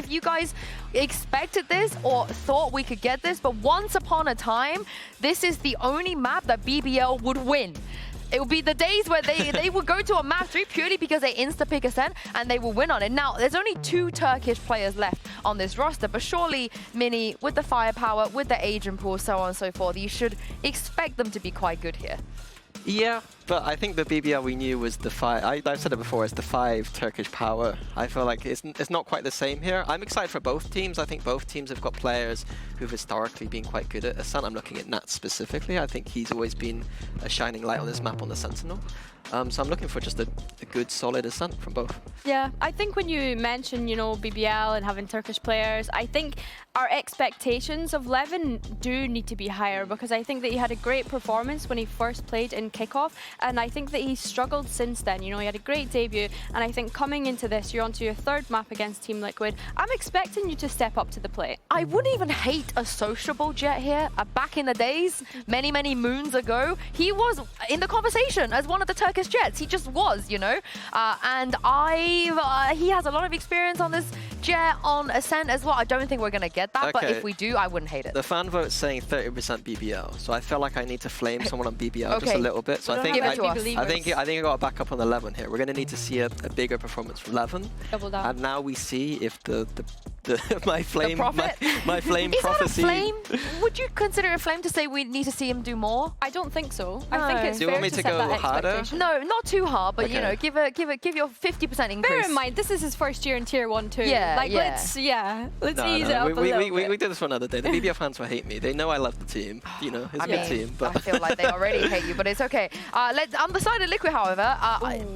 if you guys expected this or thought we could get this, but once upon a time, this is the only map that BBL would win. It would be the days where they would go to a map 3 purely because they insta-pick Ascent and they will win on it. Now, there's only 2 Turkish players left on this roster, but surely, Mini, with the firepower, with the agent pool, so on and so forth, you should expect them to be quite good here. Yeah, but I think the BBL we knew was the 5. I've said it before, it's the 5 Turkish power. I feel like it's not quite the same here. I'm excited for both teams. I think both teams have got players who've historically been quite good at Ascent. I'm looking at Nat specifically. I think he's always been a shining light on this map on the Sentinel. So I'm looking for just a good, solid Ascent from both. Yeah, I think when you mention, you know, BBL and having Turkish players, I think our expectations of Levin do need to be higher, because I think that he had a great performance when he first played in Kickoff, and I think that he's struggled since then. You know, he had a great debut, and I think coming into this, you're onto your 3rd map against Team Liquid. I'm expecting you to step up to the plate. I wouldn't even hate a sociable Jet here. Back in the days, many, many moons ago, he was in the conversation as one of the Turkish Jets. He just was, you know. And he has a lot of experience on this Jet on Ascent as well. I don't think we're going to get that, but if we do, I wouldn't hate it. The fan vote's saying 30% BBL, so I feel like I need to flame someone on BBL just a little bit. So I think I got to back up on 11 here. We're going to need to see a bigger performance from 11. Double down. And now we see if my flame my flame Is prophecy. That a flame? Would you consider a flame to say we need to see him do more? I don't think so. No. I think it's Do you fair want me to to set go that harder? expectation. No, not too hard, but Okay. you know, give your 50% increase. Bear in mind, this is his first year in Tier 1 too. Yeah, like, yeah. let's ease it up a we little bit. we do this for another day. The BBL fans will hate me. They know I love the team. You know, it's a good team. But I feel like they already hate you, but it's okay. On the side of Liquid, however,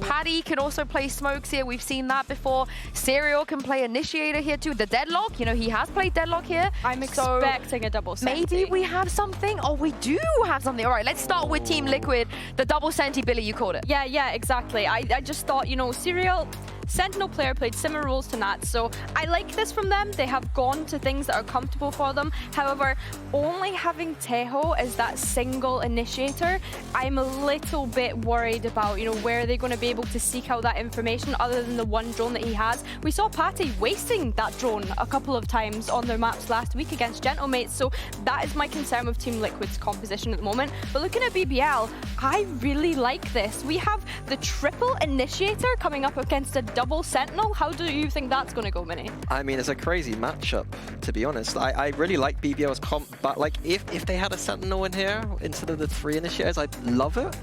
Paddy can also play smokes here. We've seen that before. Serial can play initiator here too. The Deadlock, you know, he has played Deadlock here. I'm expecting a double senti. Maybe we have something. Oh, we do have something. All right, let's start with Team Liquid. The double senti, Billy, you called it. Yeah, exactly. I just thought, you know, Serial, Sentinel player, played similar roles to Nat, so I like this from them. They have gone to things that are comfortable for them. However, only having Tejo as that single initiator, I'm a little bit worried about, you know, where are they going to be able to seek out that information other than the one drone that he has. We saw Patty wasting that drone a couple of times on their maps last week against Gentlemates, so that is my concern with Team Liquid's composition at the moment. But looking at BBL, I really like this. We have the triple initiator coming up against a double Sentinel. How do you think that's going to go, Mini? I mean, it's a crazy matchup, to be honest. I really like BBL's comp, but like if they had a Sentinel in here instead of the 3 initiators, I'd love it.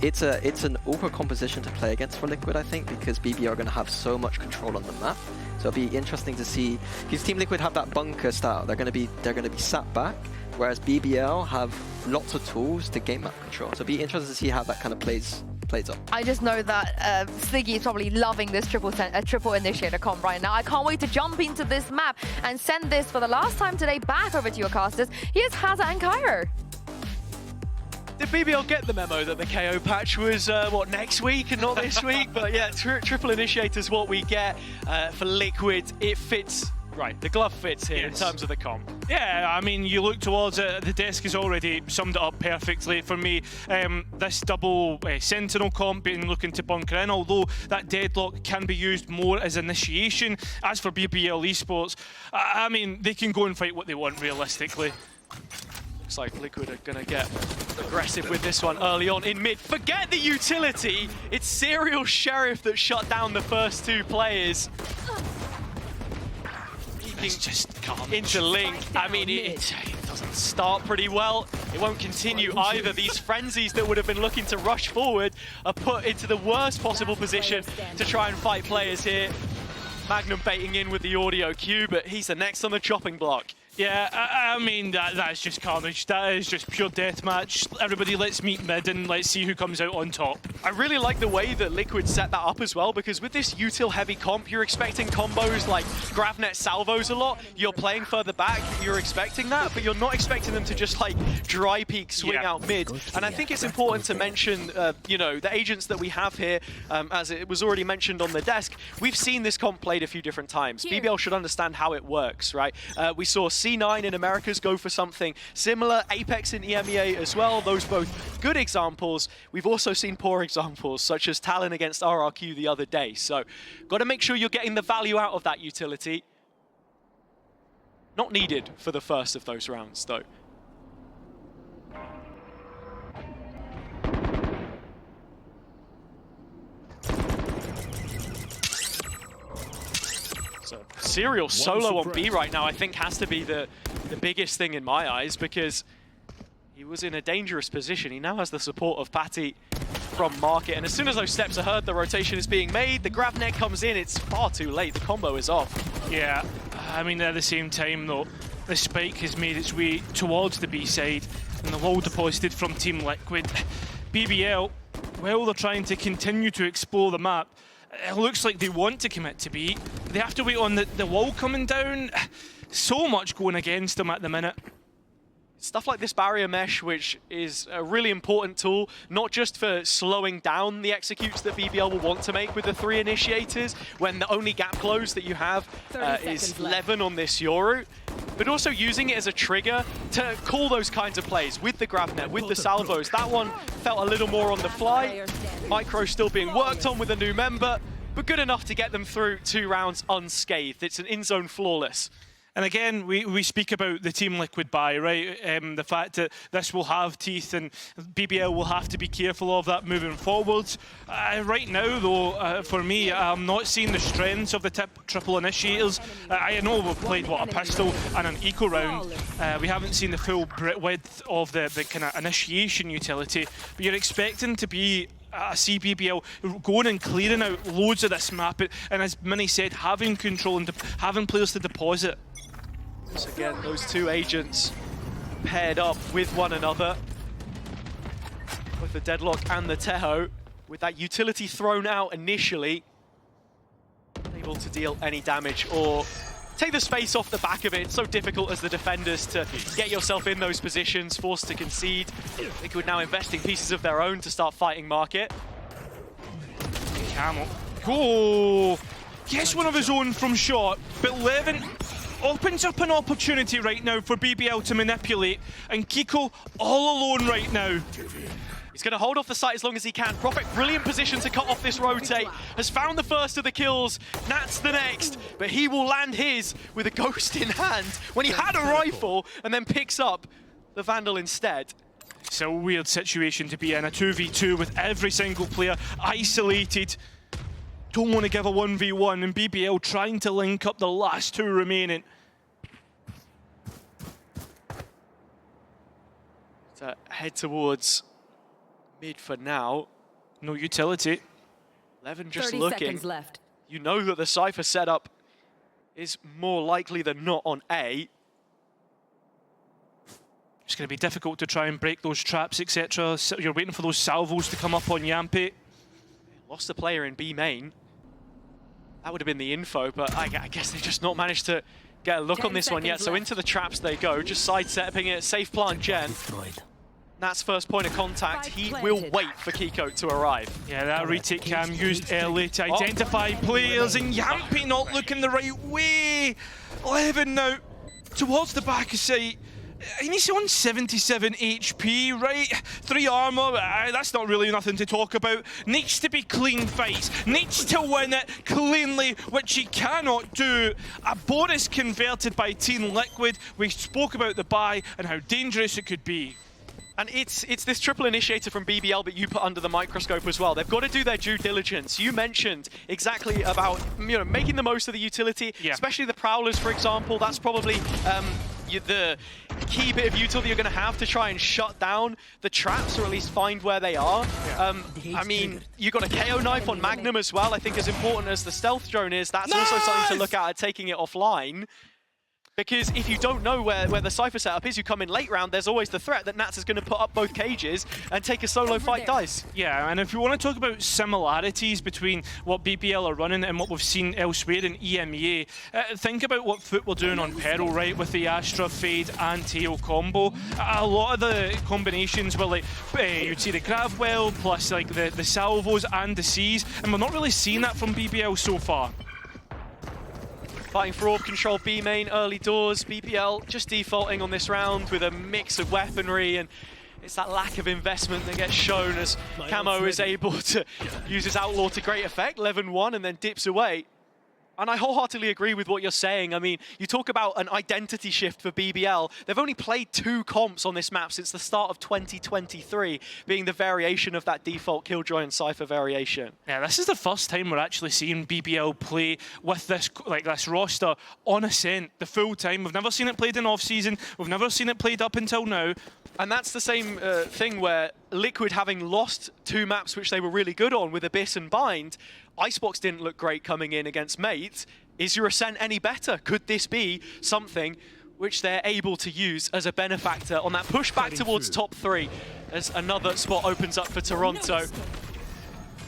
It's an awkward composition to play against for Liquid, I think, because BBL are going to have so much control on the map. So it'll be interesting to see, because Team Liquid have that bunker style. They're going to be sat back, whereas BBL have lots of tools to game map control. So it'll be interesting to see how that kind of plays up. I just know that Sliggy is probably loving this triple initiator comp right now. I can't wait to jump into this map and send this for the last time today back over to your casters. Here's Hazza and Cairo. Did BBL get the memo that the KO patch was, what, next week and not this week? But yeah, triple initiator's what we get for Liquid. It fits. Right, the glove fits here in terms of the comp. Yeah, I mean, you look towards it, the desk has already summed it up perfectly for me. This double Sentinel comp being looking to bunker in, although that Deadlock can be used more as initiation. As for BBL Esports, I mean, they can go and fight what they want realistically. Looks like Liquid are going to get aggressive with this one early on in mid. Forget the utility! It's Serial Sheriff that shut down the first 2 players. It's just calm. Into Link. I mean, it doesn't start pretty well. It won't continue either. These frenzies that would have been looking to rush forward are put into the worst possible position to try and fight players here. Magnum baiting in with the audio cue, but he's the next on the chopping block. Yeah, I mean, that's just carnage. That is just pure deathmatch. Everybody, let's meet mid and let's see who comes out on top. I really like the way that Liquid set that up as well, because with this util-heavy comp, you're expecting combos like Gravnet salvos a lot. You're playing further back, you're expecting that, but you're not expecting them to just like dry peek swing out mid. And I think it's important to mention, you know, the agents that we have here, as it was already mentioned on the desk. We've seen this comp played a few different times. BBL should understand how it works, right? We saw C9 in Americas go for something similar, Apex in EMEA as well. Those both good examples. We've also seen poor examples, such as Talon against RRQ the other day. So got to make sure you're getting the value out of that utility. Not needed for the first of those rounds, though. So Serial solo on B right now, I think, has to be the biggest thing in my eyes, because he was in a dangerous position. He now has the support of Patty from Market, and as soon as those steps are heard, the rotation is being made, the grab net comes in, it's far too late, the combo is off. Yeah, I mean, at the same time, though, the spike has made its way towards the B side, and the wall deposited from Team Liquid. BBL, well, they're trying to continue to explore the map. It looks like they want to commit to B. They have to wait on the wall coming down. So much going against them at the minute. Stuff like this barrier mesh, which is a really important tool, not just for slowing down the executes that BBL will want to make with the 3 initiators, when the only gap close that you have is 11 on this Yoru, but also using it as a trigger to call those kinds of plays with the grab net, with the salvos. That one felt a little more on the fly. Micro still being worked on with a new member, but good enough to get them through 2 rounds unscathed. It's an in-zone flawless. And again, we speak about the Team Liquid buy, right? The fact that this will have teeth and BBL will have to be careful of that moving forwards. Right now, though, for me, I'm not seeing the strengths of the triple initiators. I know we've played, what, a pistol and an eco round. We haven't seen the full width of the kind of initiation utility, but you're expecting to be see BBL going and clearing out loads of this map, and as Minnie said, having control and having players to deposit. So again, those 2 agents paired up with one another, with the Deadlock and the Teho, with that utility thrown out initially, able to deal any damage or take the space off the back of it. It's so difficult as the defenders to get yourself in those positions, forced to concede. Liquid now investing pieces of their own to start fighting Market. Camel. Oh! Gets one of his own from shot, but Levin opens up an opportunity right now for BBL to manipulate, and Kiko all alone right now. He's going to hold off the site as long as he can. Prophet, brilliant position to cut off this rotate. Has found the first of the kills. Nat's the next, but he will land his with a ghost in hand when he had a rifle, and then picks up the Vandal instead. It's a weird situation to be in, a 2v2 with every single player isolated. Don't want to give a 1v1, and BBL trying to link up the last 2 remaining. To head towards mid for now. No utility. Levin just 30 looking. seconds left. You know that the Cypher setup is more likely than not on A. It's going to be difficult to try and break those traps, etc. So you're waiting for those salvos to come up on Yampi. Lost a player in B main. That would have been the info, but I guess they've just not managed to get a look on this one yet. So into the traps they go, just sidestepping it. Safe plant Gen. That's first point of contact. He will wait for Kiko to arrive. Yeah, that retake cam used early to identify players, and Yampi not looking the right way. Levin now towards the back of site. And he's on 77 HP, right? 3 armor, that's not really nothing to talk about. Needs to be clean fights, needs to win it cleanly, which he cannot do. A bonus converted by Team Liquid. We spoke about the buy and how dangerous it could be. And it's this triple initiator from BBL that you put under the microscope as well. They've got to do their due diligence. You mentioned exactly about making the most of the utility, especially the Prowlers, for example. That's probably the key bit of util that you're going to have to try and shut down the traps, or at least find where they are. I mean, you got a KO knife on Magnum as well. I think as important as the stealth drone is, that's also something to look at taking it offline. Because if you don't know where the Cypher setup is, you come in late round, there's always the threat that Nats is going to put up both cages and take a solo fight dice. Yeah, and if you want to talk about similarities between what BBL are running and what we've seen elsewhere in EMEA, think about what Foot were doing on Peril, right, with the Astra, Fade and Tail combo. A lot of the combinations were like, you'd see the Gravwell plus like the Salvos and the Cs, and we're not really seeing that from BBL so far. Fighting for orb control B main, early doors. BBL just defaulting on this round with a mix of weaponry, and it's that lack of investment that gets shown as Camo is able to use his Outlaw to great effect. 11-1 and then dips away. And I wholeheartedly agree with what you're saying. I mean, you talk about an identity shift for BBL. They've only played 2 comps on this map since the start of 2023, being the variation of that default Killjoy and Cypher variation. Yeah, this is the first time we're actually seeing BBL play with this this roster on Ascent the full time. We've never seen it played in off-season. We've never seen it played up until now. And that's the same thing where Liquid, having lost 2 maps which they were really good on with Abyss and Bind, Icebox didn't look great coming in against Mate. Is your Ascent any better? Could this be something which they're able to use as a benefactor on that push back towards top 3 as another spot opens up for Toronto?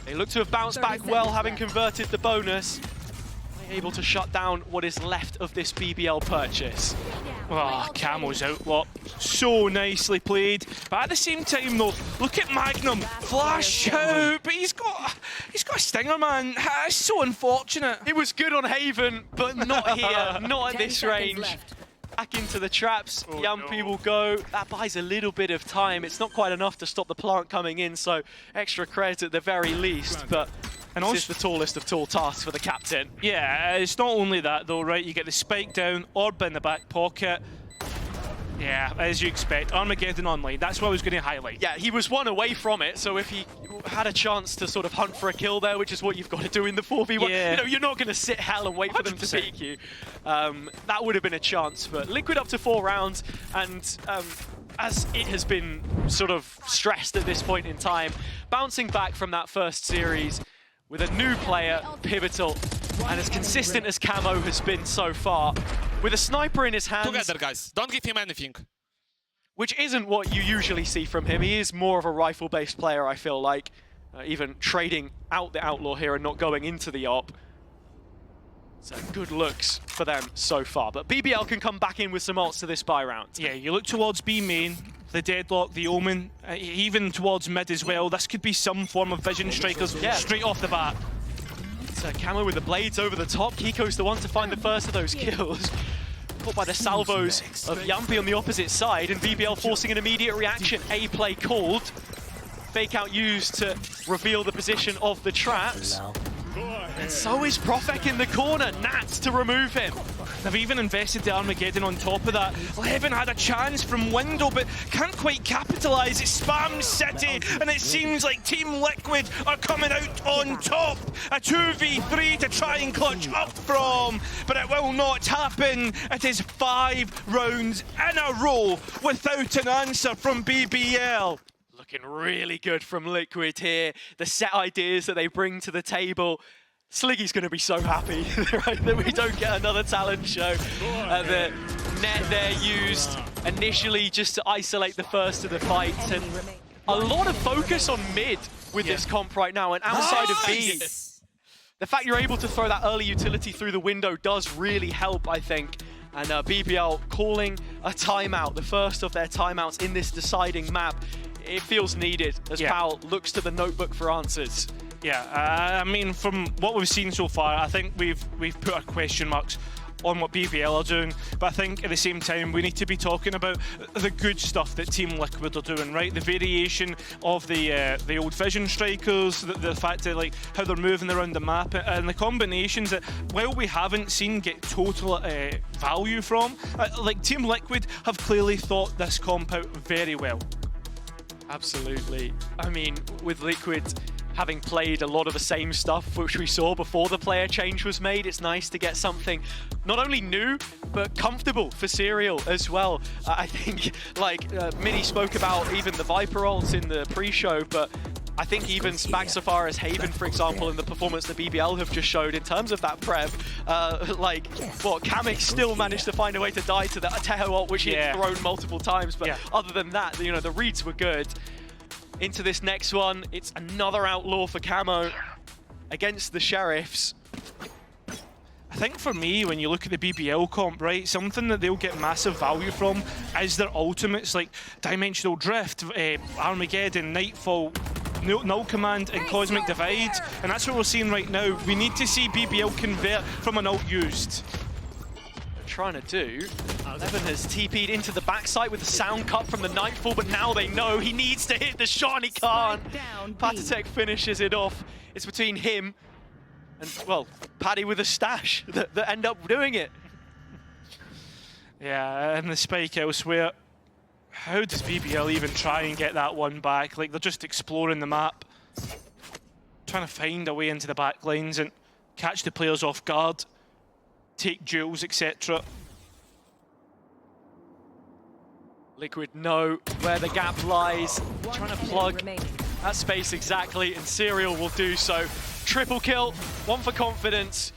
They look to have bounced back well, having converted the bonus. They're able to shut down what is left of this BBL purchase. Oh, Camo's outlook, so nicely played. But at the same time, though, look at Magnum, flash out, but he's got a stinger, man. It's so unfortunate. It was good on Haven, but not here, not at this range. Back into the traps, Yumpy will go. That buys a little bit of time. It's not quite enough to stop the plant coming in, so extra credit at the very least, but this is the tallest of tall tasks for the captain. Yeah, it's not only that though, right? You get the spike down, orb in the back pocket. Yeah, as you expect, Armageddon online, that's what I was going to highlight. Yeah, he was 1 away from it, so if he had a chance to sort of hunt for a kill there, which is what you've got to do in the 4v1, yeah. You know, you're not going to sit hell and wait for them to peek you. That would have been a chance, but Liquid up to 4 rounds, and as it has been sort of stressed at this point in time, bouncing back from that first series with a new player, Pivotal, and as consistent as Camo has been so far, with a sniper in his hands. Together, guys. Don't give him anything. Which isn't what you usually see from him. He is more of a rifle-based player, I feel like. Even trading out the Outlaw here and not going into the op. So good looks for them so far. But BBL can come back in with some ults to this buy round. Yeah, you look towards B main, the Deadlock, the Omen, even towards mid as well. This could be some form of Vision Strikers straight off the bat. So Camo with the blades over the top. Kiko's the one to find the first of those kills. Caught by the salvos of Yumpy on the opposite side, and BBL forcing an immediate reaction. A play called. Fake out used to reveal the position of the traps. And so is Profek in the corner. Nats to remove him. They've even invested the Armageddon on top of that. Levin had a chance from window, but can't quite capitalise. It's Spam City, and it seems like Team Liquid are coming out on top. A 2v3 to try and clutch up from, but it will not happen. It is 5 rounds in a row without an answer from BBL. Looking really good from Liquid here. The set ideas that they bring to the table. Sliggy's going to be so happy right, that we don't get another talent show. The net there used initially just to isolate the first of the fights, and a lot of focus on mid with this comp right now, and outside of B. The fact you're able to throw that early utility through the window does really help, I think. And BBL calling a timeout, the first of their timeouts in this deciding map. It feels needed as Powell looks to the notebook for answers. Yeah, I mean, from what we've seen so far, I think we've put our question marks on what BBL are doing, but I think at the same time we need to be talking about the good stuff that Team Liquid are doing, right? The variation of the old Vision Strikers, the fact that like how they're moving around the map, and the combinations that, while we haven't seen get total value from, like Team Liquid have clearly thought this comp out very well. Absolutely. I mean, with Liquid having played a lot of the same stuff which we saw before the player change was made, it's nice to get something not only new, but comfortable for Serial as well. I think, like Mini spoke about even the Viper ult in the pre-show, but I think even back so far as Haven, for example, and the performance that BBL have just showed in terms of that prep, Kamik still managed to find a way to die to the Teho ult, which he had thrown multiple times, but other than that, you know, the reads were good. Into this next one, it's another outlaw for Camo against the Sheriffs. I think for me, when you look at the BBL comp, right, something that they'll get massive value from is their ultimates, like Dimensional Drift, Armageddon, Nightfall, Null Command, and Cosmic Divide, and that's what we're seeing right now. We need to see BBL convert from an ult used. Trying to do. Levin has TP'd into the backside with the sound cut from the Nightfall, but now they know he needs to hit the shot and he can't. Patatek finishes it off. It's between him And, well, Paddy with a stash that end up doing it. Yeah, and the spike elsewhere. How does BBL even try and get that one back? Like, they're just exploring the map, trying to find a way into the back lines and catch the players off guard, take duels, etc. Liquid know where the gap lies, trying to plug that space exactly, and Serial will do so. Triple kill, 1 for confidence,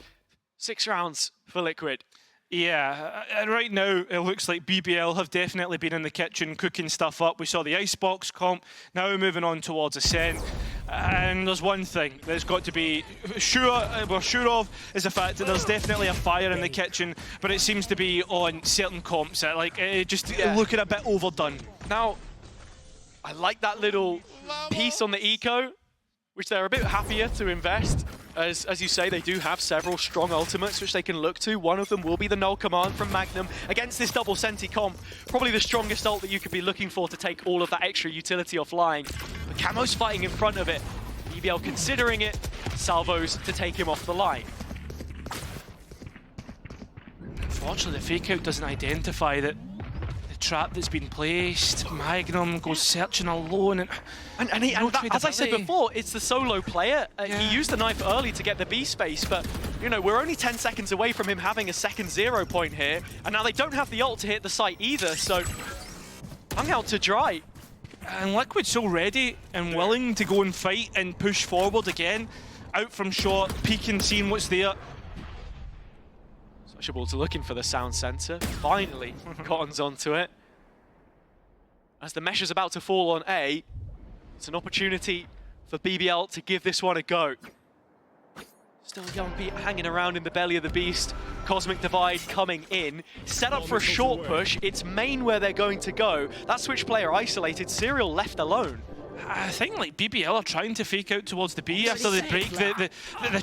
6 rounds for Liquid. Yeah, right now it looks like BBL have definitely been in the kitchen cooking stuff up. We saw the Icebox comp, now we're moving on towards Ascent. And there's one thing that's got to be we're sure of is the fact that there's definitely a fire in the kitchen, but it seems to be on certain comps that looking a bit overdone. Now, I like that little piece on the eco, which they're a bit happier to invest. As you say, they do have several strong ultimates which they can look to. One of them will be the null command from Magnum against this double Senti comp. Probably the strongest ult that you could be looking for to take all of that extra utility offline. But Camo's fighting in front of it. BBL considering it. Salvos to take him off the line. Unfortunately, the fake out doesn't identify that the trap that's been placed. Magnum goes searching alone. As I said before, it's the solo player. He used the knife early to get the B space, but you know, we're only 10 seconds away from him having a second 0 point here, and now they don't have the ult to hit the site either, so hung out to dry. And Liquid so ready and willing to go and fight and push forward again. Out from short, peeking, seeing what's there. Sociables looking for the sound sensor. Finally, Cotton's onto it. As the mesh is about to fall on A, it's an opportunity for BBL to give this one a go. Still Young Pete hanging around in the belly of the beast. Cosmic Divide coming in. Set up for a short push. It's main where they're going to go. That switch player isolated. Serial left alone. I think like BBL are trying to fake out towards the B after they break the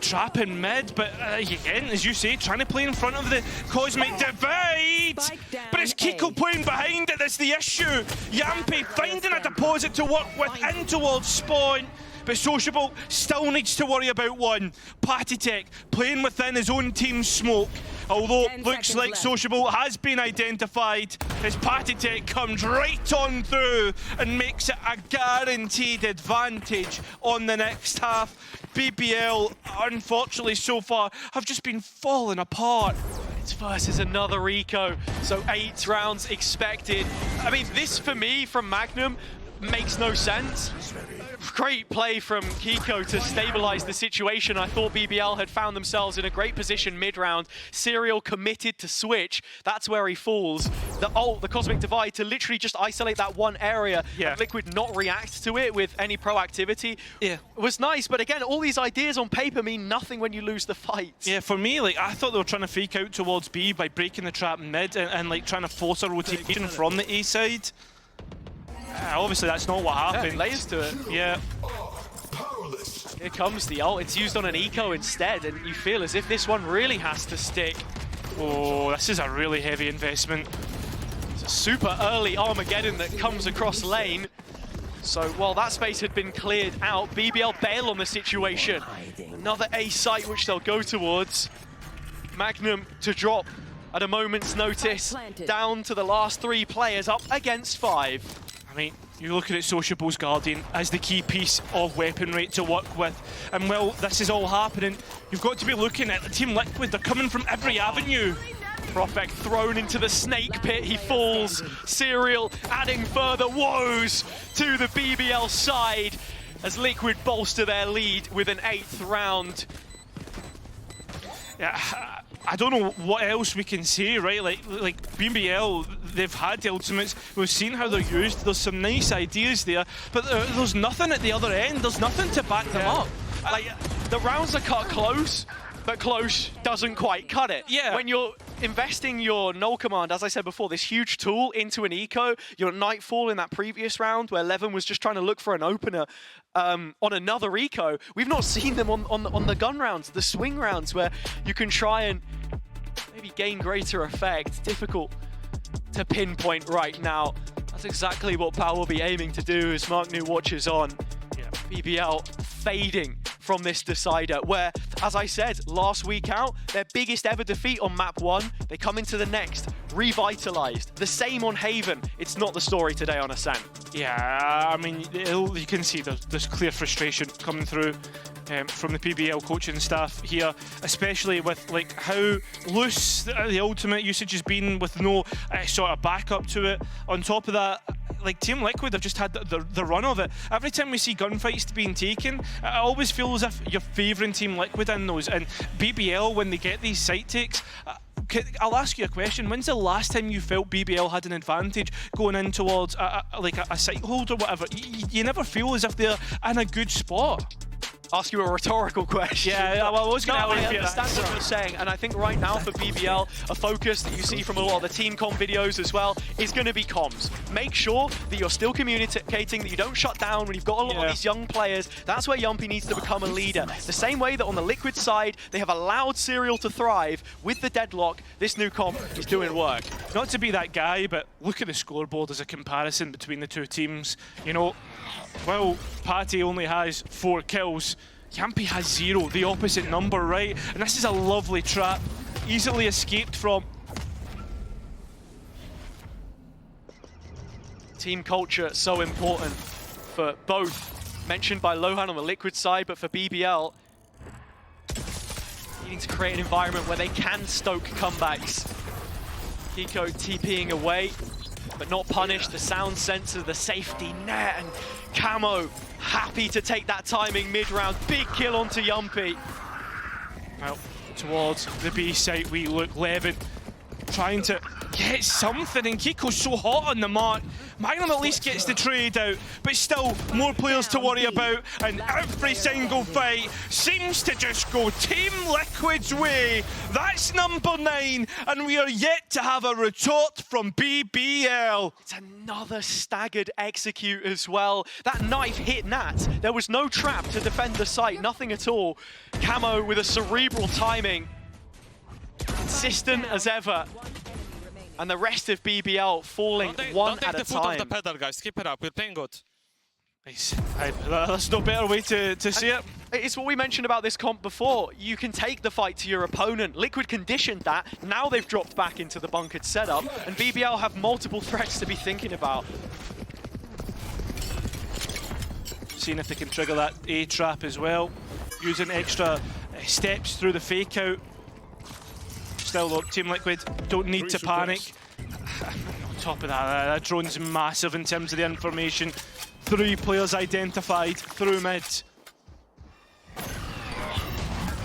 trap in mid, but again, as you say, trying to play in front of the Cosmic Divide. But it's Kiko playing behind it that's the issue. Yampi finding a deposit to work with in towards spawn. But Sociable still needs to worry about one. Patitech playing within his own team's smoke. Although it looks like Sociable has been identified as Patitech comes right on through and makes it a guaranteed advantage on the next half. BBL, unfortunately so far, have just been falling apart. It's versus another eco, so 8 rounds expected. I mean, this for me from Magnum makes no sense. Great play from Kiko to stabilize the situation. I thought BBL had found themselves in a great position mid-round. Serial committed to switch. That's where he falls. The ult, the Cosmic Divide, to literally just isolate that one area. Yeah. And Liquid not react to it with any proactivity. Yeah. Was nice, but again, all these ideas on paper mean nothing when you lose the fight. Yeah, for me, like I thought they were trying to fake out towards B by breaking the trap mid and like trying to force a rotation from the A side. Obviously, that's not what happened. Yeah, layers to it. Yeah. Here comes the ult. It's used on an eco instead, and you feel as if this one really has to stick. Oh, this is a really heavy investment. It's a super early Armageddon that comes across lane. So while that space had been cleared out, BBL bail on the situation. Another A site which they'll go towards. Magnum to drop at a moment's notice. Down to the last 3 players, up against 5. I mean, you look at it, Sociable's Guardian as the key piece of weapon rate to work with. And while this is all happening, you've got to be looking at the Team Liquid. They're coming from every avenue. Prophet thrown into the snake pit, he falls. Serial adding further woes to the BBL side as Liquid bolster their lead with an 8th round. Yeah, I don't know what else we can say, right? Like BBL, they've had the ultimates. We've seen how they're used. There's some nice ideas there, but there's nothing at the other end. There's nothing to back them up. Like, the rounds are cut close, but close doesn't quite cut it. Yeah. When you're investing your null command, as I said before, this huge tool into an eco, your Nightfall in that previous round where Levin was just trying to look for an opener on another eco. We've not seen them on the gun rounds, the swing rounds, where you can try and maybe gain greater effect. Difficult to pinpoint right now. That's exactly what Pal will be aiming to do as Mark New watches on. BBL fading from this decider, where as I said, last week out, their biggest ever defeat on map 1. They come into the next, revitalized. The same on Haven. It's not the story today on Ascent. Yeah, I mean, you can see there's clear frustration coming through from the BBL coaching staff here, especially with like how loose the ultimate usage has been with no sort of backup to it. On top of that, like Team Liquid have just had the run of it. Every time we see gunfights being taken, I always feel as if you're favouring Team Liquid in those. And BBL, when they get these site takes, I'll ask you a question. When's the last time you felt BBL had an advantage going in towards a site hold or whatever? You never feel as if they're in a good spot. Ask you a rhetorical question. Yeah, well, I was going to I understand what you're saying, and I think right now for BBL, a focus that you see from a lot of the team comm videos as well is going to be comms. Make sure that you're still communicating, that you don't shut down when you've got a lot of these young players. That's where Yumpy needs to become a leader. The same way that on the Liquid side, they have allowed Serial to thrive with the deadlock, this new comp is doing work. Not to be that guy, but look at the scoreboard as a comparison between the two teams. You know, well, Patty only has 4 kills. Yumpy has 0, the opposite number, right? And this is a lovely trap, easily escaped from. Team culture so important for both, mentioned by Lohan on the Liquid side, but for BBL, needing to create an environment where they can stoke comebacks. Kiko TPing away, but not punished. The sound sensor, the safety net, and Camo happy to take that timing mid-round. Big kill onto Yumpy. Well, towards the B site we look. Levin trying to get something, and Kiko's so hot on the mark. Magnum at least gets the trade out, but still more players to worry about, and every single fight seems to just go Team Liquid's way. That's number 9, and we are yet to have a retort from BBL. It's another staggered execute as well. That knife hit Nat. There was no trap to defend the site, nothing at all. Camo with a cerebral timing. Consistent as ever. And the rest of BBL falling one at a time. Don't take the foot off the pedal, guys. Keep it up. We're playing good. Nice. That's no better way to see it. It's what we mentioned about this comp before. You can take the fight to your opponent. Liquid conditioned that. Now they've dropped back into the bunkered setup, and BBL have multiple threats to be thinking about. Seeing if they can trigger that A trap as well. Using extra steps through the fake out. Still, look, Team Liquid don't need to panic. On top of that drone's massive in terms of the information. 3 players identified through mid.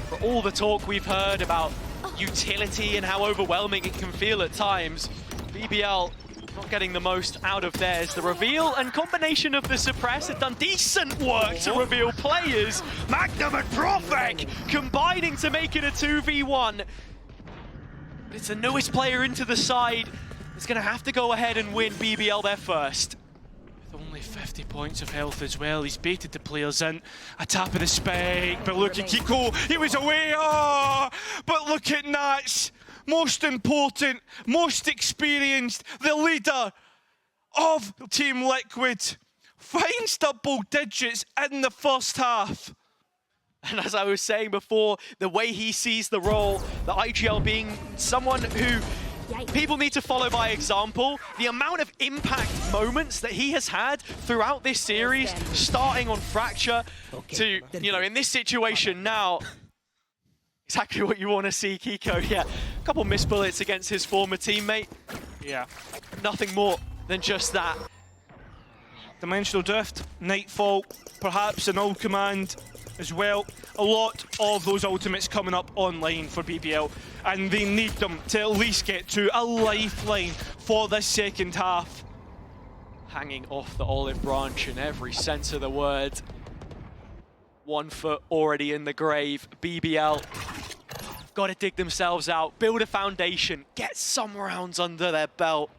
For all the talk we've heard about utility and how overwhelming it can feel at times, BBL not getting the most out of theirs. The reveal and combination of the suppress have done decent work to reveal players. Magnum and Profek combining to make it a 2v1. It's the newest player into the side. It's going to have to go ahead and win BBL there first. With only 50 points of health as well, he's baited the players in. A tap of the spike, but look at Kiko, he was away! Oh! But look at Nats, most important, most experienced, the leader of Team Liquid. Finds double digits in the first half. And as I was saying before, the way he sees the role, the IGL being someone who people need to follow by example, the amount of impact moments that he has had throughout this series, starting on Fracture to, you know, in this situation now, exactly what you want to see, Kiko. Yeah, a couple missed bullets against his former teammate. Yeah. Nothing more than just that. Dimensional Drift, Nightfall, perhaps an All Command as well. A lot of those ultimates coming up online for BBL, and they need them to at least get to a lifeline for this second half. Hanging off the olive branch in every sense of the word. 1 foot already in the grave. BBL got to dig themselves out, build a foundation, get some rounds under their belt.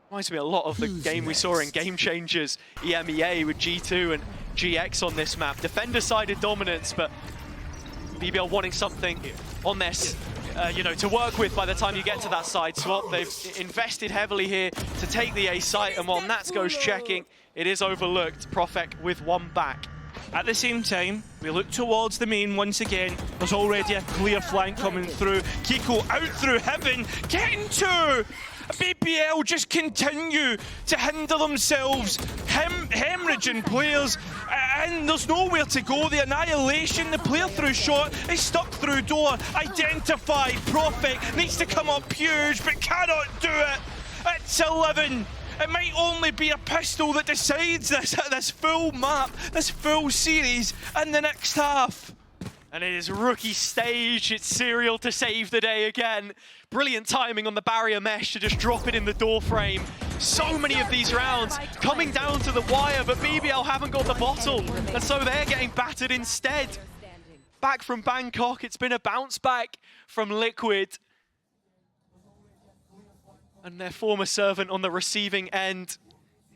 Reminds me a lot of the game we saw in Game Changers EMEA with G2 and GX on this map. Defender-sided dominance, but BBL wanting something on this, you know, to work with by the time you get to that side swap. They've invested heavily here to take the A site, and while Nats goes checking, it is overlooked. Profek with 1 back. At the same time, we look towards the main once again. There's already a clear flank coming through. Kiko out through heaven, getting two! BBL just continue to hinder themselves, hemorrhaging players, and there's nowhere to go. The annihilation, the player through shot is stuck through door. Identified, Prophet needs to come up huge, but cannot do it. It's 11. It might only be a pistol that decides this full map, this full series in the next half. And it is rookie stage. It's Serial to save the day again. Brilliant timing on the barrier mesh to just drop it in the door frame. So many of these rounds coming down to the wire, but BBL haven't got the bottle. And so they're getting battered instead. Back from Bangkok, it's been a bounce back from Liquid. And their former servant on the receiving end.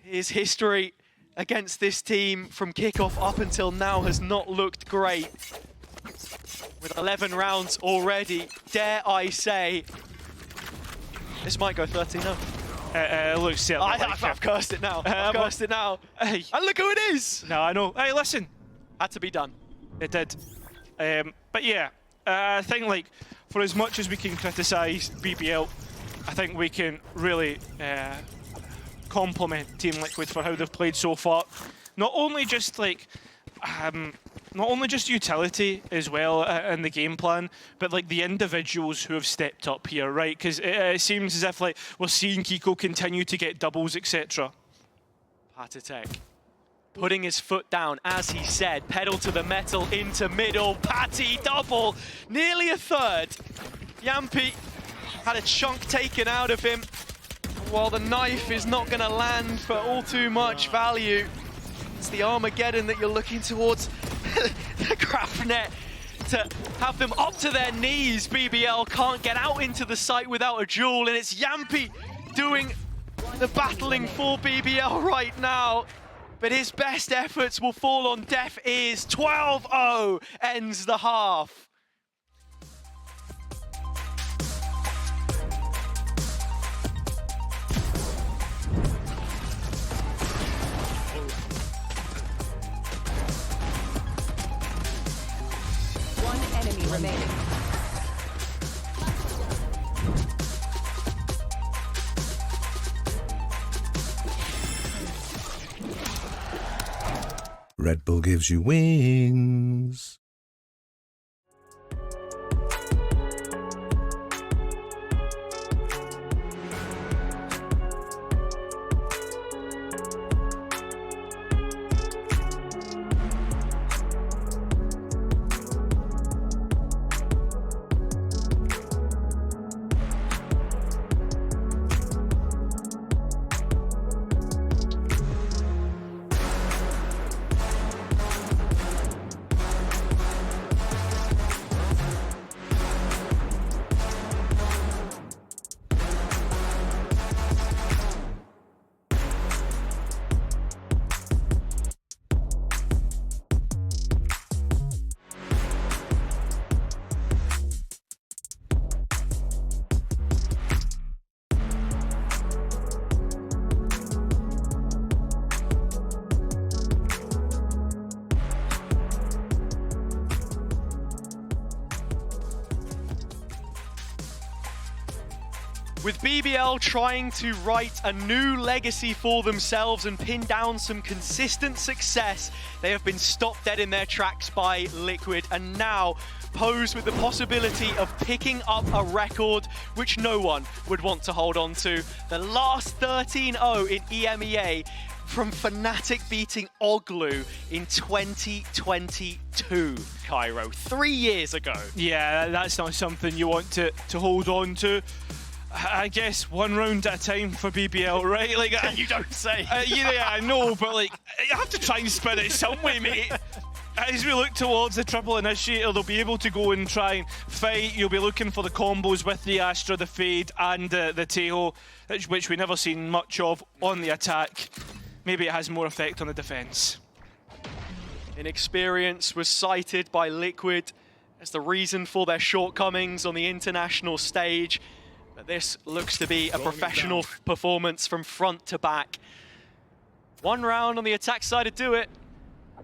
His history against this team from kickoff up until now has not looked great. With 11 rounds already, dare I say, this might go 13-0. Looks certainly like I've cursed it now. I've cursed it now. Hey. And look who it is! No, I know. Hey, listen. Had to be done. It did. But yeah, I think like for as much as we can criticise BBL, I think we can really compliment Team Liquid for how they've played so far. Not only just like not only just utility as well in the game plan, but like the individuals who have stepped up here, right? Because it seems as if like we're seeing Kiko continue to get doubles, etc. Patatek putting his foot down, as he said, pedal to the metal into middle, Patty double, nearly a third. Yampi had a chunk taken out of him, while the knife is not going to land for all too much value. It's the Armageddon that you're looking towards. The Grafnet to have them up to their knees. BBL can't get out into the site without a duel, and it's Yampi doing the battling for BBL right now. But his best efforts will fall on deaf ears. 12-0 ends the half. Enemy remaining. Red Bull gives you wings. With BBL trying to write a new legacy for themselves and pin down some consistent success, they have been stopped dead in their tracks by Liquid, and now pose with the possibility of picking up a record which no one would want to hold on to. The last 13-0 in EMEA from Fnatic beating Oglu in 2022, Cairo, 3 years ago. Yeah, that's not something you want to hold on to. I guess one round at a time for BBL, right? Like You don't say. Yeah, I know, but like you have to try and spin it some way, mate. As we look towards the triple initiator, they'll be able to go and try and fight. You'll be looking for the combos with the Astra, the Fade, and the Teho, which we never seen much of on the attack. Maybe it has more effect on the defense. Inexperience was cited by Liquid as the reason for their shortcomings on the international stage. But this looks to be a professional performance from front to back. One round on the attack side to do it.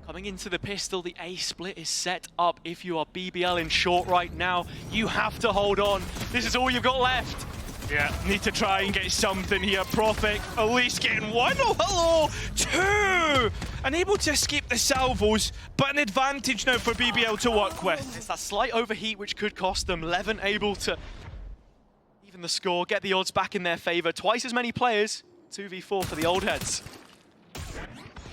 Coming into the pistol, the A split is set up. If you are BBL in short right now, you have to hold on. This is all you've got left. Yeah, need to try and get something here. Prophet at least getting one. Oh, hello! Two! Unable to escape the salvos, but an advantage now for BBL to work with. It's that slight overheat which could cost them. Levin able to even the score, get the odds back in their favor. Twice as many players, 2v4 for the old heads.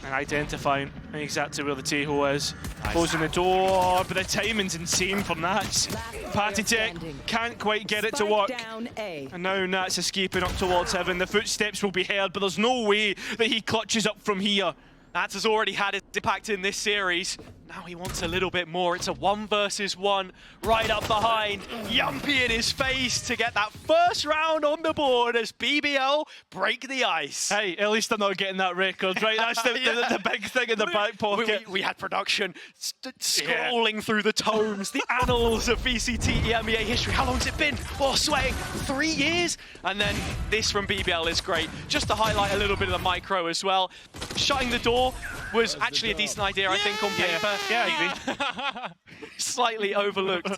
And identifying exactly where the Tejo is. Nice. Closing the door, but the timing's insane from Nats. Patty Tech can't quite get it to work. And now Nats escaping up towards heaven. The footsteps will be heard, but there's no way that he clutches up from here. Nats has already had his impact in this series. Now he wants a little bit more. It's a 1 versus 1 right up behind. Yumpy in his face to get that first round on the board as BBL break the ice. Hey, at least they're not getting that record, right? That's the big thing in the back pocket. We had production scrolling through the tomes, the annals of VCT EMEA history. How long has it been? Oh, sweating 3 years? And then this from BBL is great. Just to highlight a little bit of the micro as well. Shutting the door was actually a decent idea, I think, on paper. Yeah, I agree. Slightly overlooked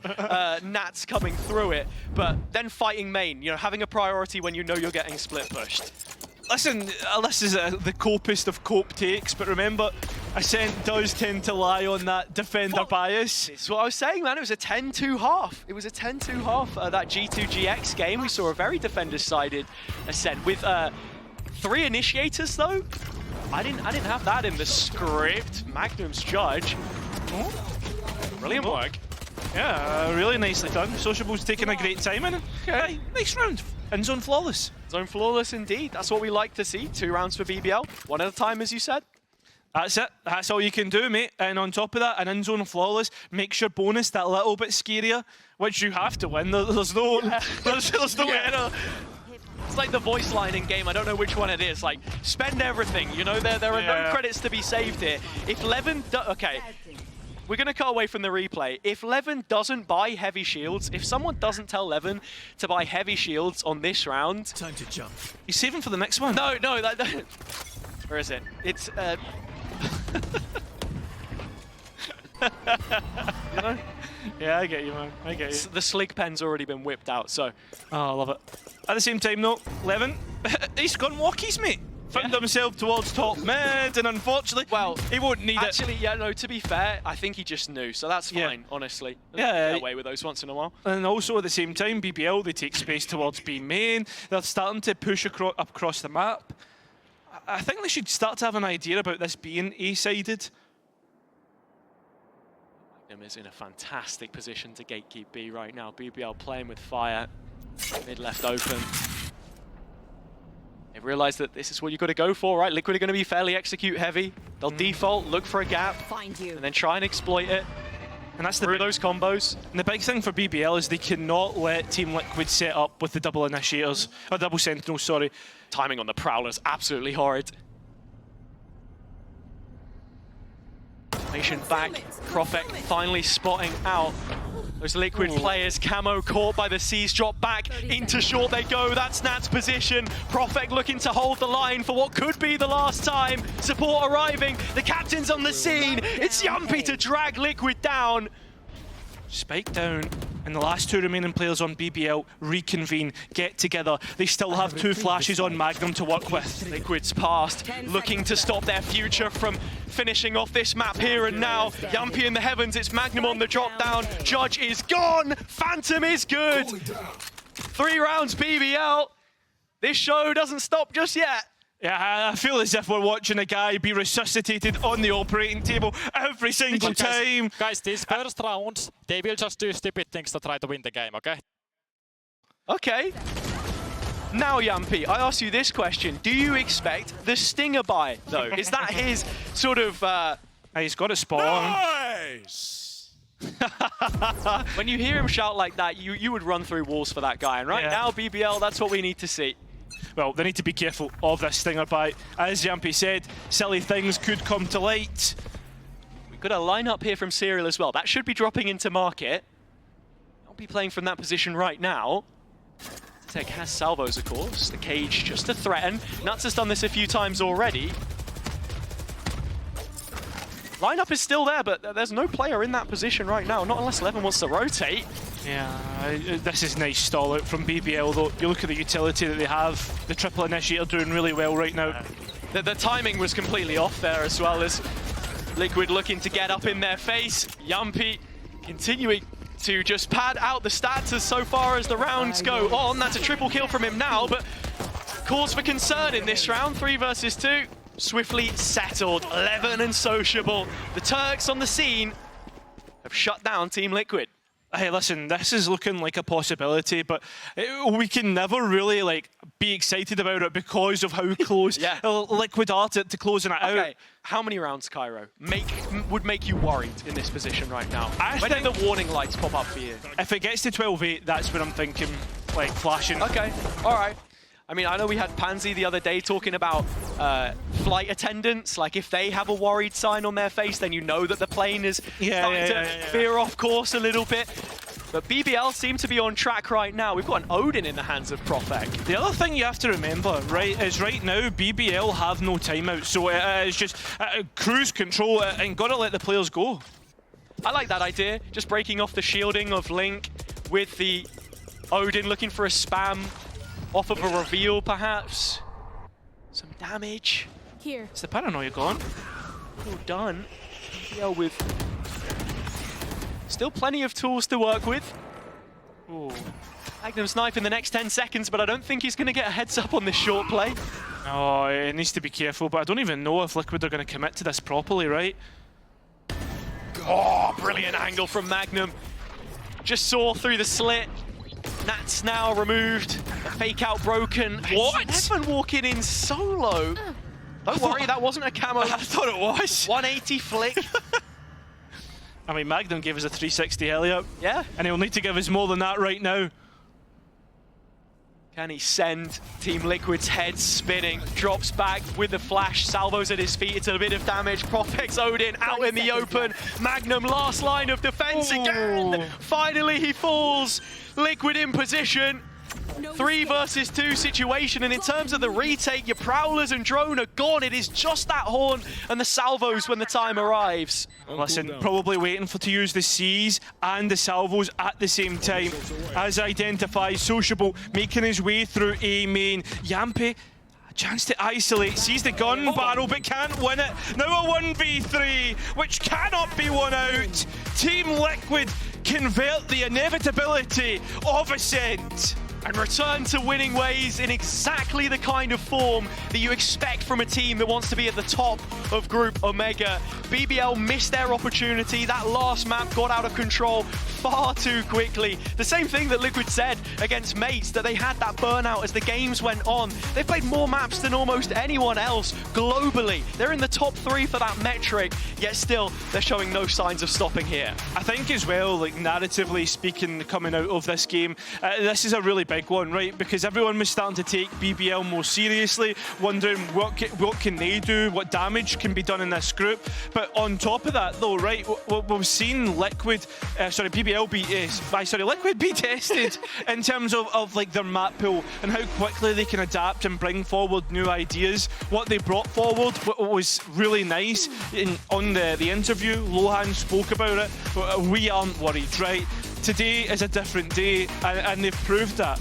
Nats coming through it, but then fighting main, you know, having a priority when you know you're getting split pushed. Listen, this is the copest of cope takes, but remember, Ascent does tend to lie on that defender bias. This is what I was saying, man. It was a 10-2 half. It was a 10-2 half. That G2GX game, we saw a very defender-sided Ascent with 3 initiators, though. I didn't have that in the script. Magnum's judge. Oh, brilliant work. Yeah, really nicely done. Sociable's taking a great time in it. Okay, nice round. And zone flawless. Zone flawless indeed. That's what we like to see. 2 rounds for BBL. 1 at a time, as you said. That's it. That's all you can do, mate. And on top of that, an in-zone flawless makes your bonus that little bit scarier, which you have to win. There's no, there's no winner. It's like the voice line in game. I don't know which one it is. Like, spend everything. You know, there are no credits to be saved here. If Levin, okay, we're gonna cut away from the replay. If Levin doesn't buy heavy shields, if someone doesn't tell Levin to buy heavy shields on this round, Time to jump. He's saving for the next one. No, where is it? It's you know? Yeah, I get you, man. I get you. The slick pen's already been whipped out, so. Oh, I love it. At the same time, though, Levin, he's gone walkies, mate. Found himself towards top mid, and unfortunately, well, he won't need actually, yeah, no, to be fair, I think he just knew, so that's fine, honestly. Get away with those once in a while. And also, at the same time, BBL, they take space towards B main. They're starting to push across the map. I think they should start to have an idea about this being A-sided. Magnum is in a fantastic position to gatekeep B right now. BBL playing with fire, mid left open. They realise that this is what you've got to go for, right? Liquid are going to be fairly execute heavy. They'll default, look for a gap, and then try and exploit it. And that's through those combos. And the big thing for BBL is they cannot let Team Liquid set up with the double initiators, or double sentinels, sorry. Timing on the Prowler's absolutely horrid. Nation back, Profek finally spotting out those Liquid players. Camo caught by the Seas, drop back into short they go. That's Nat's position. Profek looking to hold the line for what could be the last time. Support arriving, the captain's on the scene. It's Yumpy to drag Liquid down. Spike down, and the last 2 remaining players on BBL reconvene, get together. They still have 2 flashes on Magnum to work with. Liquid's past, looking to stop their future from finishing off this map here and now. Yumpy in the heavens, it's Magnum on the drop down. Judge is gone, Phantom is good. 3 rounds BBL. This show doesn't stop just yet. Yeah, I feel as if we're watching a guy be resuscitated on the operating table every single time. Guys, these first rounds, they will just do stupid things to try to win the game, okay? Okay. Now, Yumpy, I ask you this question. Do you expect the Stinger buy, though? Is that his sort of... He's got a spawn. Nice! When you hear him shout like that, you would run through walls for that guy. And right now, BBL, that's what we need to see. Well, they need to be careful of this Stinger buy. As Yumpy said, silly things could come to light. We've got a lineup here from Serial as well. That should be dropping into market. I'll be playing from that position right now. Tech has salvos, of course. The cage just to threaten. Nuts has done this a few times already. Lineup is still there, but there's no player in that position right now, not unless Levin wants to rotate. Yeah, this is nice stall out from BBL, though. You look at the utility that they have, the triple initiator doing really well right now. The timing was completely off there as well as Liquid looking to get up in their face. Yumpy continuing to just pad out the stats as so far as the rounds go on. That's a triple kill from him now, but cause for concern in this round. 3 versus 2. Swiftly settled. Levin and Sociable. The Turks on the scene have shut down Team Liquid. Hey, listen, this is looking like a possibility, but we can never really like be excited about it because of how close Liquid are to closing it out. How many rounds, Cairo, would make you worried in this position right now? When do the warning lights pop up for you? If it gets to 12-8, that's when I'm thinking, like, flashing. Okay, all right. I mean, I know we had Pansy the other day talking about flight attendants. Like, if they have a worried sign on their face, then you know that the plane is starting to veer off course a little bit. But BBL seem to be on track right now. We've got an Odin in the hands of Profek. The other thing you have to remember, right, is right now BBL have no timeout. So it's just cruise control and gotta let the players go. I like that idea. Just breaking off the shielding of Link with the Odin looking for a spam. Off of a reveal, perhaps. Some damage. Here. Is the paranoia gone? All done. BBL with still plenty of tools to work with. Ooh. Magnum's knife in the next 10 seconds, but I don't think he's going to get a heads up on this short play. Oh, it needs to be careful, but I don't even know if Liquid are going to commit to this properly, right? Oh, brilliant angle from Magnum. Just saw through the slit. Nat's now removed. The fake out broken. What? Levin walking in solo. Don't worry, that wasn't a camo. I thought it was. 180 flick. I mean, Magnum gave us a 360 heli-up. Yeah. And he'll need to give us more than that right now. Can he send Team Liquid's head spinning? Drops back with the flash. Salvo's at his feet. It's a bit of damage. Profek's Odin out in the open. Magnum, last line of defense again. Finally, he falls. Liquid in position. 3 versus 2 situation, and in terms of the retake, your Prowlers and Drone are gone. It is just that Horn and the Salvos when the time arrives. Listen, probably waiting to use the Cs and the Salvos at the same time. As identifies, Sociable making his way through A main. Yumpy, a chance to isolate, sees the gun barrel but can't win it. Now a 1v3, which cannot be won out. Team Liquid convert the inevitability of Ascent. And return to winning ways in exactly the kind of form that you expect from a team that wants to be at the top of Group Omega. BBL missed their opportunity. That last map got out of control far too quickly. The same thing that Liquid said against Mates, that they had that burnout as the games went on. They've played more maps than almost anyone else globally. They're in the top 3 for that metric, yet still they're showing no signs of stopping here. I think as well, like narratively speaking, coming out of this game, this is a really big one, right? Because everyone was starting to take BBL more seriously, wondering what can they do, what damage can be done in this group. But on top of that, though, right, we've seen Liquid, BBL Liquid be tested in terms of like their map pool and how quickly they can adapt and bring forward new ideas. What they brought forward was really nice. On the interview, Lohan spoke about it. We aren't worried, right? Today is a different day, and they've proved that.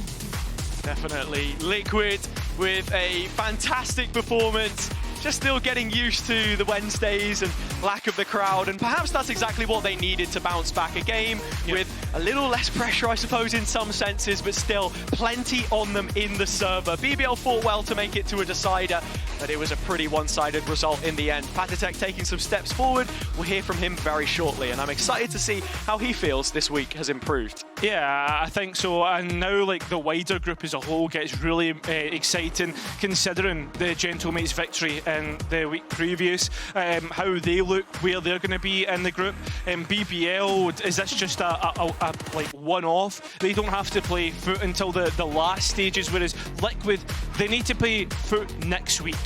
Definitely. Liquid with a fantastic performance. Just still getting used to the Wednesdays and lack of the crowd, and perhaps that's exactly what they needed to bounce back. A game with a little less pressure, I suppose, in some senses, but still plenty on them in the server. BBL fought well to make it to a decider, but it was a pretty one-sided result in the end. Patatek taking some steps forward. We'll hear from him very shortly, and I'm excited to see how he feels this week has improved. Yeah, I think so. And now, like, the wider group as a whole gets really exciting, considering the Gentlemates victory in the week previous, how they look, where they're going to be in the group. BBL, is this just a like one-off? They don't have to play Foot until the last stages, whereas Liquid, they need to play Foot next week.